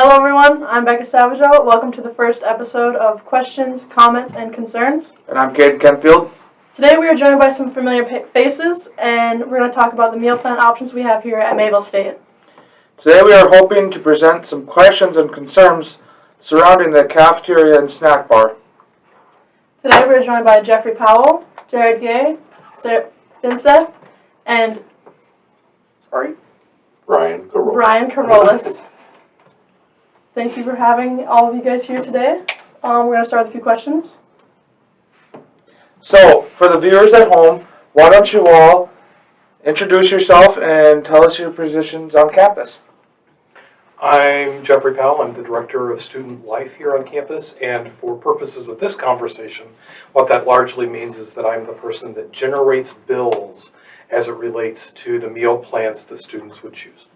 Hello everyone, I'm Becca Savage. Welcome to the first episode of Questions, Comments, and Concerns. And I'm Kaydon. Today we are joined by some familiar faces, and we're going to talk about the meal plan options we have here at Mayville State. Today we are hoping to present some questions and concerns surrounding the cafeteria and snack bar. Today we are joined by Jeffrey Powell, Jared Gay, Sarah Vincent, and Brian Carolus. Thank you for having all of you guys here today. We're going to start with a few questions. So, for the viewers at home, why don't you all introduce yourself and tell us your positions on campus? I'm Jeffrey Powell. I'm the Director of Student Life here on campus, and for purposes of this conversation, what that largely means is that I'm the person that generates bills as it relates to the meal plans that students would choose.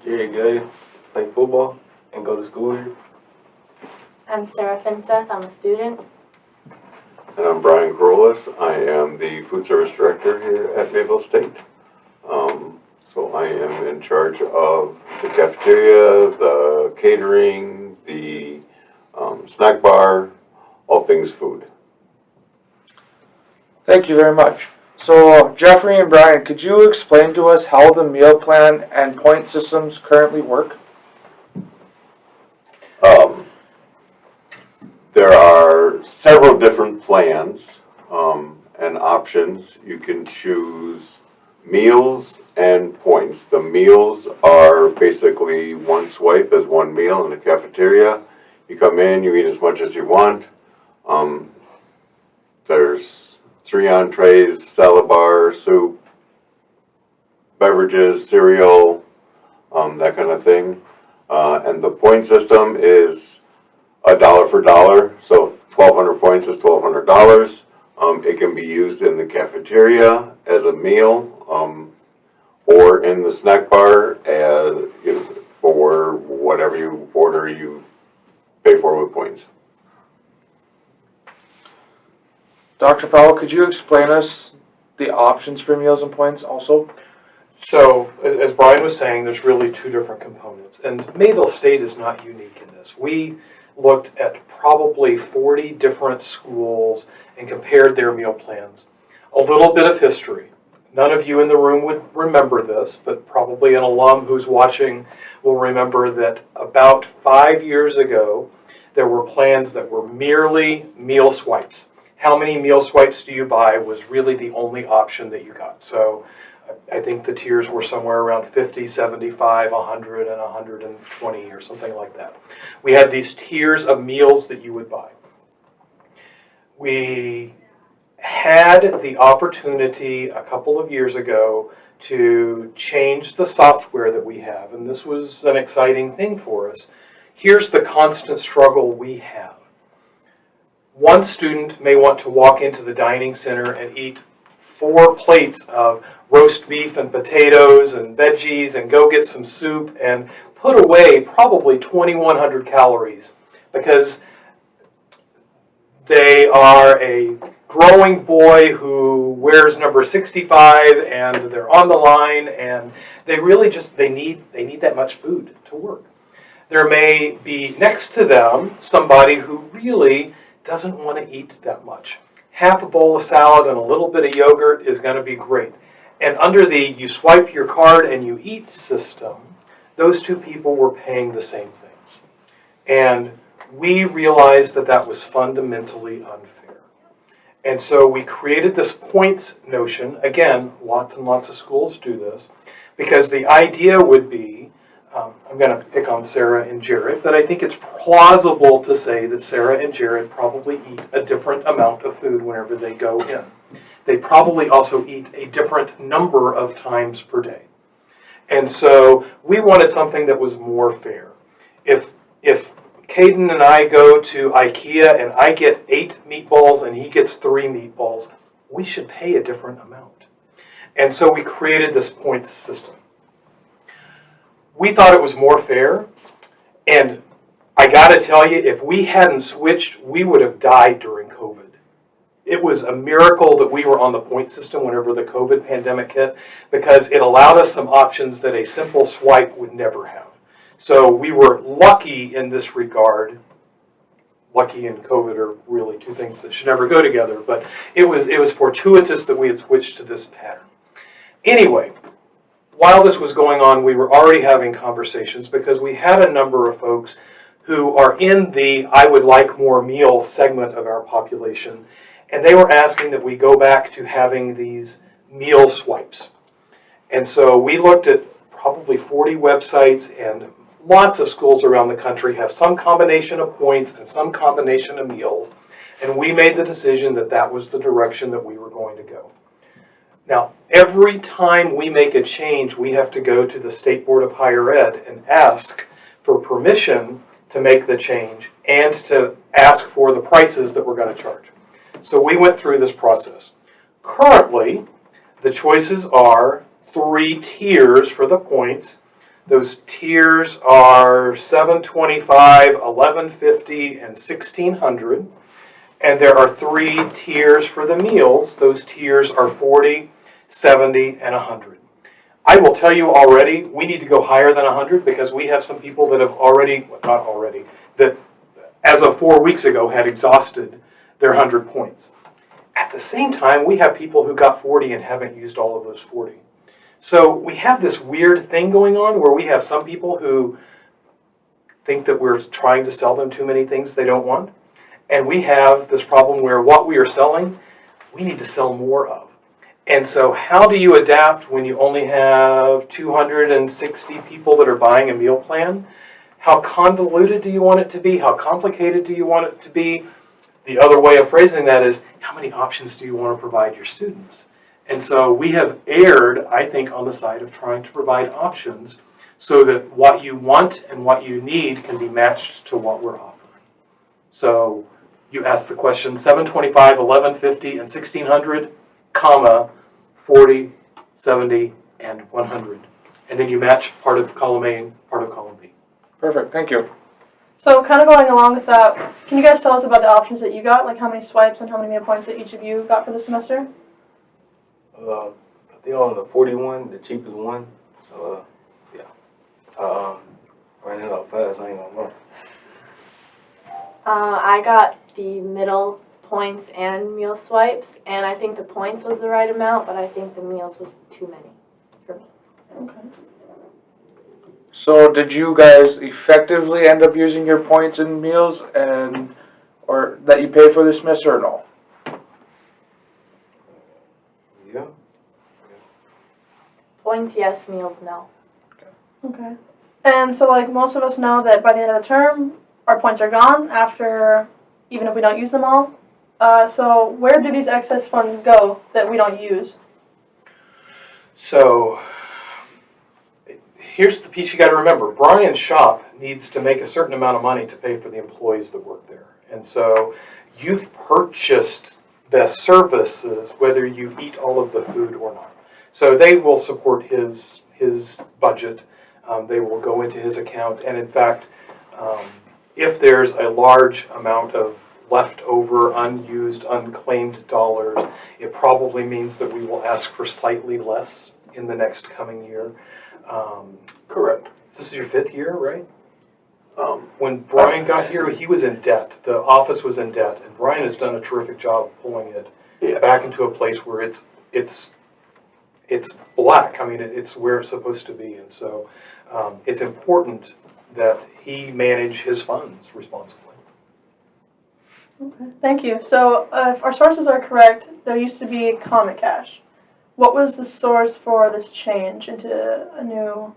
Jared Gay, play football and go to school here. I'm Sarah Vincent. I'm a student. And I'm Brian Carolus. I am the food service director here at Mayville State. So I am in charge of the cafeteria, the catering, the snack bar, all things food. Thank you very much. So, Jeffrey and Brian, could you explain to us how the meal plan and point systems currently work? There are several different plans and options. You can choose meals and points. The meals are basically one swipe as one meal in the cafeteria. You come in, you eat as much as you want. There's 3 entrees, salad bar, soup, beverages, cereal, that kind of thing. And the point system is $1 for $1. So 1,200 points is $1,200. It can be used in the cafeteria as a meal, or in the snack bar as for whatever you order, you pay for with points. Dr. Powell, could you explain us the options for meals and points also? So, as Brian was saying, there's really 2 different components, and Mayville State is not unique in this. We looked at probably 40 different schools and compared their meal plans. A little bit of history. None of you in the room would remember this, but probably an alum who's watching will remember that about 5 years ago, there were plans that were merely meal swipes. How many meal swipes do you buy was really the only option that you got. So I think the tiers were somewhere around 50, 75, 100, and 120 or something like that. We had these tiers of meals that you would buy. We had the opportunity a couple of years ago to change the software that we have, and this was an exciting thing for us. Here's the constant struggle we have. One student may want to walk into the dining center and eat 4 plates of roast beef and potatoes and veggies and go get some soup and put away probably 2,100 calories because they are a growing boy who wears number 65 and they're on the line and they really just, they need that much food to work. There may be next to them somebody who really doesn't want to eat that much. Half a bowl of salad and a little bit of yogurt is going to be great. And under the you swipe your card and you eat system, those 2 people were paying the same thing. And we realized that that was fundamentally unfair. And so we created this points notion. Again, lots and lots of schools do this, because the idea would be, I'm going to pick on Sarah and Jared, that I think it's plausible to say that Sarah and Jared probably eat a different amount of food whenever they go in. They probably also eat a different number of times per day. And so we wanted something that was more fair. If Kaydon and I go to IKEA and I get 8 meatballs and he gets 3 meatballs, we should pay a different amount. And so we created this points system. We thought it was more fair, and I got to tell you, if we hadn't switched, we would have died during COVID. It was a miracle that we were on the point system whenever the COVID pandemic hit, because it allowed us some options that a simple swipe would never have. So we were lucky in this regard. Lucky and COVID are really two things that should never go together, but it was fortuitous that we had switched to this pattern. Anyway, while this was going on, we were already having conversations because we had a number of folks who are in the I would like more meal segment of our population, and they were asking that we go back to having these meal swipes. And so we looked at probably 40 websites, and lots of schools around the country have some combination of points and some combination of meals, and we made the decision that that was the direction that we were going to go. Now, every time we make a change, we have to go to the State Board of Higher Ed and ask for permission to make the change and to ask for the prices that we're going to charge. So we went through this process. Currently, the choices are 3 tiers for the points. Those tiers are $7.25, $11.50, and $1,600. And there are 3 tiers for the meals. Those tiers are $40, $70, and $100. I will tell you already, we need to go higher than 100 because we have some people that have already, well, not already, that as of 4 weeks ago had exhausted their 100 points. At the same time, we have people who got 40 and haven't used all of those 40. So we have this weird thing going on where we have some people who think that we're trying to sell them too many things they don't want. And we have this problem where what we are selling, we need to sell more of. And so how do you adapt when you only have 260 people that are buying a meal plan? How convoluted do you want it to be? How complicated do you want it to be? The other way of phrasing that is, how many options do you want to provide your students? And so we have erred, I think, on the side of trying to provide options so that what you want and what you need can be matched to what we're offering. So you ask the question, $7.25, $11.50, and $1,600, comma, 40, 70, and 100. And then you match part of column A and part of column B. Perfect, thank you. So kind of going along with that, can you guys tell us about the options that you got? Like how many swipes and how many meal points that each of you got for the semester? I think on the 41, the cheapest one. So, yeah. Running out fast, I ain't gonna know. I got the middle points and meal swipes, and I think the points was the right amount, but I think the meals was too many for me. Okay. So did you guys effectively end up using your points and meals and or that you paid for this semester or no? Yeah. Points, yes. Meals, no. Okay. And so like most of us know that by the end of the term, our points are gone after, even if we don't use them all. So where do these excess funds go that we don't use? So here's the piece you got to remember. Brian's shop needs to make a certain amount of money to pay for the employees that work there. And so you've purchased the services whether you eat all of the food or not. So they will support his budget. They will go into his account. And in fact, if there's a large amount of leftover, unused, unclaimed dollars, it probably means that we will ask for slightly less in the next coming year. Correct. This is your 5th year, right? When Brian got here, he was in debt. The office was in debt, and Brian has done a terrific job pulling it back into a place where it's black. I mean, it's where it's supposed to be, and so it's important that he manage his funds responsibly. Okay, thank you. So if our sources are correct, there used to be Comet Cash. What was the source for this change into a new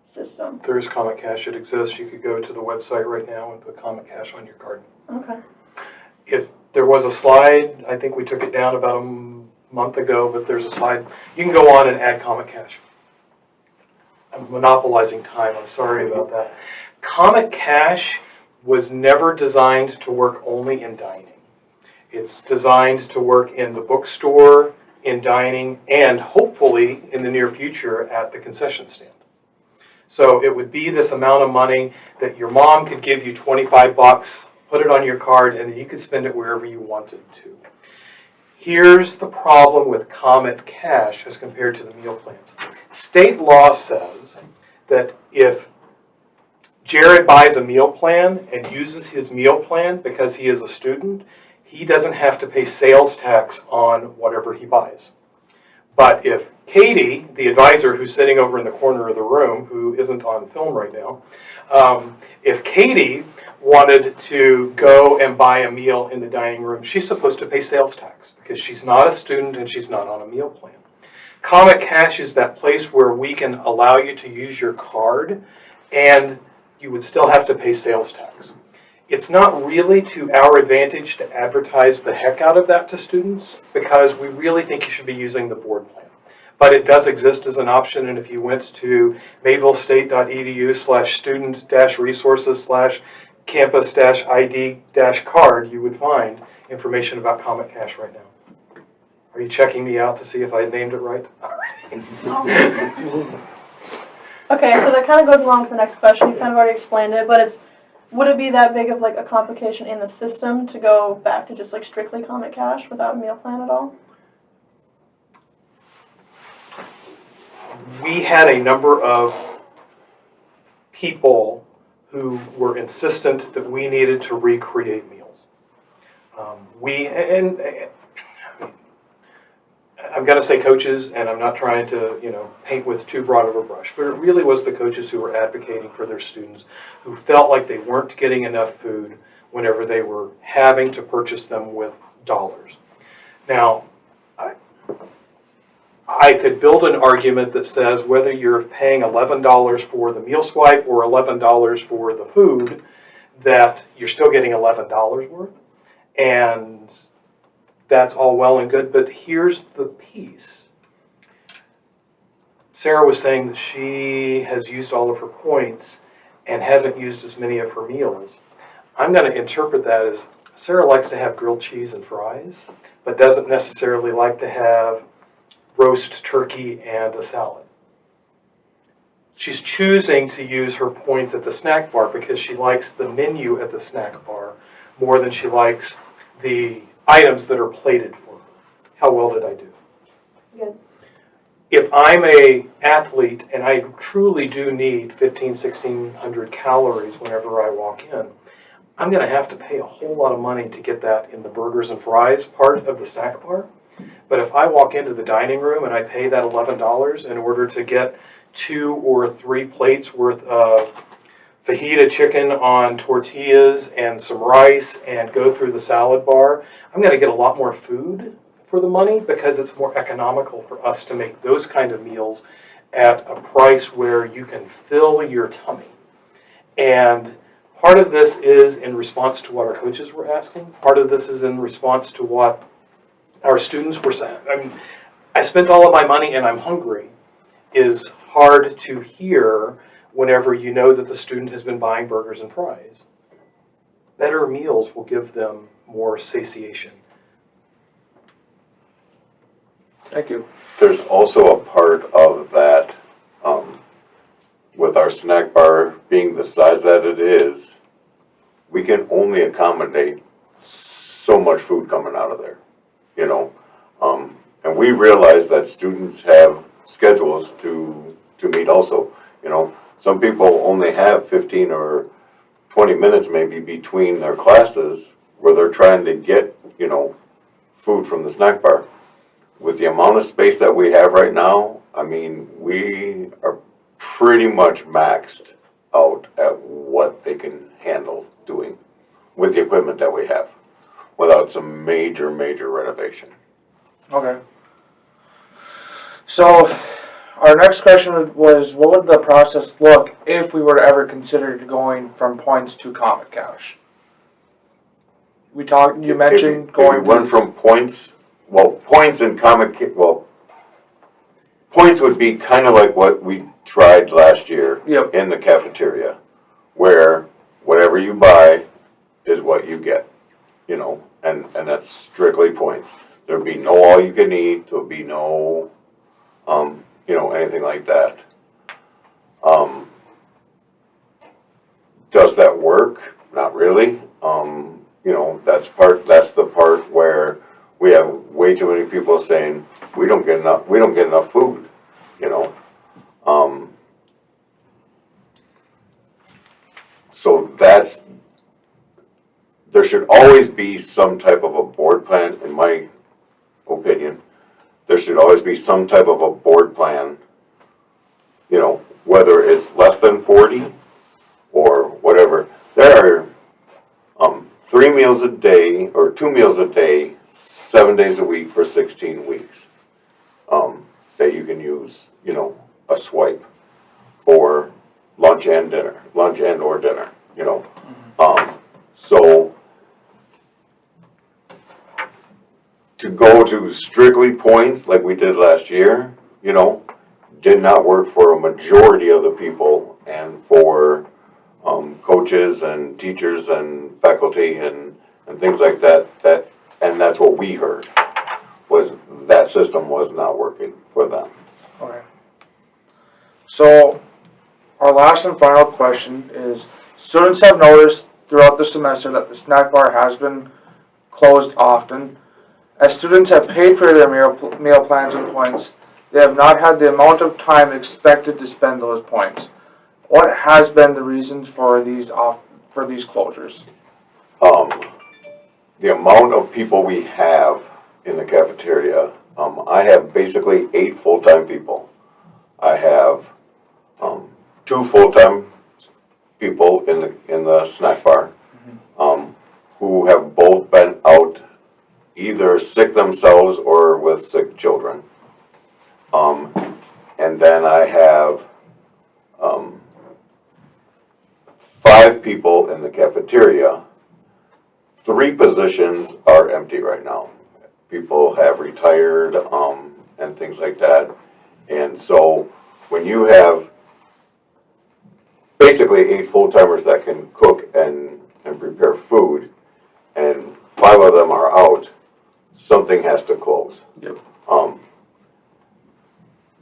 system? There's Comet Cash. It exists. You could go to the website right now and put Comet Cash on your card. Okay. If there was a slide, I think we took it down about a month ago, but there's a slide. You can go on and add Comet Cash. I'm monopolizing time. I'm sorry about that. Comet Cash was never designed to work only in dining. It's designed to work in the bookstore, in dining, and hopefully in the near future at the concession stand. So it would be this amount of money that your mom could give you $25, put it on your card, and then you could spend it wherever you wanted to. Here's the problem with Comet Cash as compared to the meal plans. State law says that if Jared buys a meal plan and uses his meal plan because he is a student, he doesn't have to pay sales tax on whatever he buys. But if Katie, the advisor who's sitting over in the corner of the room, who isn't on film right now, if Katie wanted to go and buy a meal in the dining room, she's supposed to pay sales tax because she's not a student and she's not on a meal plan. Comet Cash is that place where we can allow you to use your card and you would still have to pay sales tax. It's not really to our advantage to advertise the heck out of that to students because we really think you should be using the board plan. But it does exist as an option, and if you went to mayvillestate.edu/student-resources/campus-id-card, you would find information about Comet Cash right now. Are you checking me out to see if I named it right? Okay, so that kind of goes along with the next question. You kind of already explained it, but would it be that big of like a complication in the system to go back to just like strictly Comet Cash without a meal plan at all? We had a number of people who were insistent that we needed to recreate meals. I'm going to say coaches, and I'm not trying to, paint with too broad of a brush, but it really was the coaches who were advocating for their students who felt like they weren't getting enough food whenever they were having to purchase them with dollars. Now, I could build an argument that says whether you're paying $11 for the meal swipe or $11 for the food, that you're still getting $11 worth. And that's all well and good, but here's the piece. Sarah was saying that she has used all of her points and hasn't used as many of her meals. I'm going to interpret that as Sarah likes to have grilled cheese and fries, but doesn't necessarily like to have roast turkey and a salad. She's choosing to use her points at the snack bar because she likes the menu at the snack bar more than she likes the items that are plated for her. How well did I do? Good. If I'm an athlete and I truly do need 1,600 calories whenever I walk in, I'm going to have to pay a whole lot of money to get that in the burgers and fries part of the snack bar. But if I walk into the dining room and I pay that $11 in order to get 2 or 3 plates worth of fajita chicken on tortillas and some rice and go through the salad bar, I'm going to get a lot more food for the money because it's more economical for us to make those kind of meals at a price where you can fill your tummy. And part of this is in response to what our coaches were asking. Part of this is in response to what our students were saying. I mean, I spent all of my money and I'm hungry is hard to hear whenever you know that the student has been buying burgers and fries. Better meals will give them more satiation. Thank you. There's also a part of that, with our snack bar being the size that it is, we can only accommodate so much food coming out of there, and we realize that students have schedules to meet also, Some people only have 15 or 20 minutes maybe between their classes where they're trying to get, food from the snack bar. With the amount of space that we have right now, I mean, we are pretty much maxed out at what they can handle doing with the equipment that we have without some major renovation. Okay. So, our next question was, what would the process look if we were to ever consider going from points to Comet Cash? You mentioned going. If we went from points, points and points would be kind of like what we tried last year in the cafeteria, where whatever you buy is what you get, and that's strictly points. There'd be no all you can eat, there'd be no, anything like that. Does that work? Not really. That's the part where we have way too many people saying we don't get enough food, there should always be some type of a board plan, in my opinion. There should always be some type of a board plan, whether it's less than 40 or whatever. There are 3 meals a day or 2 meals a day, 7 days a week for 16 weeks that you can use, a swipe for lunch and or dinner, So to go to strictly points like we did last year, did not work for a majority of the people, and for coaches and teachers and faculty and things like that. And that's what we heard, was that system was not working for them. Okay. So, our last and final question is, students have noticed throughout the semester that the snack bar has been closed often. As students have paid for their meal plans and points, they have not had the amount of time expected to spend those points. What has been the reasons for these closures? The amount of people we have in the cafeteria, I have basically 8 full-time people. I have 2 full-time people in the snack bar, who have both been out either sick themselves or with sick children. And then I have 5 people in the cafeteria. 3 positions are empty right now. People have retired and things like that. And so when you have basically 8 full-timers that can cook and prepare food, and 5 of them are out, something has to close. Yep.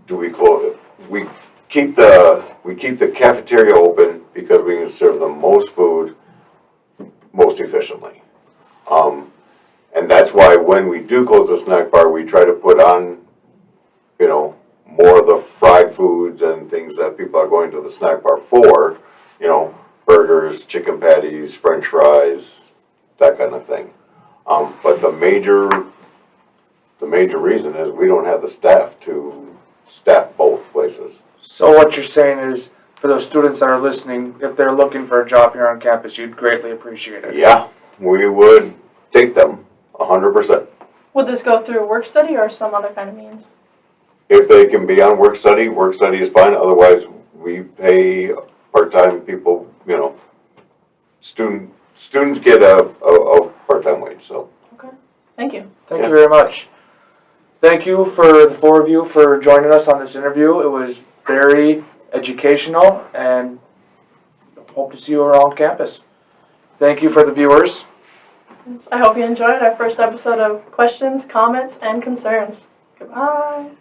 Do we close it? We keep the cafeteria open because we can serve the most food most efficiently. And that's why when we do close the snack bar, we try to put on, more of the fried foods and things that people are going to the snack bar for, burgers, chicken patties, french fries, that kind of thing. But the major reason is we don't have the staff to staff both places. So what you're saying is, for those students that are listening, if they're looking for a job here on campus, you'd greatly appreciate it. Yeah, we would take them 100%. Would this go through work study or some other kind of means? If they can be on work study is fine. Otherwise, we pay part-time people, students get a part-time wage, so. Okay. Thank you. Thank you very much. Thank you for the 4 of you for joining us on this interview. It was very educational, and hope to see you around campus. Thank you for the viewers. I hope you enjoyed our first episode of Questions, Comments, and Concerns. Goodbye.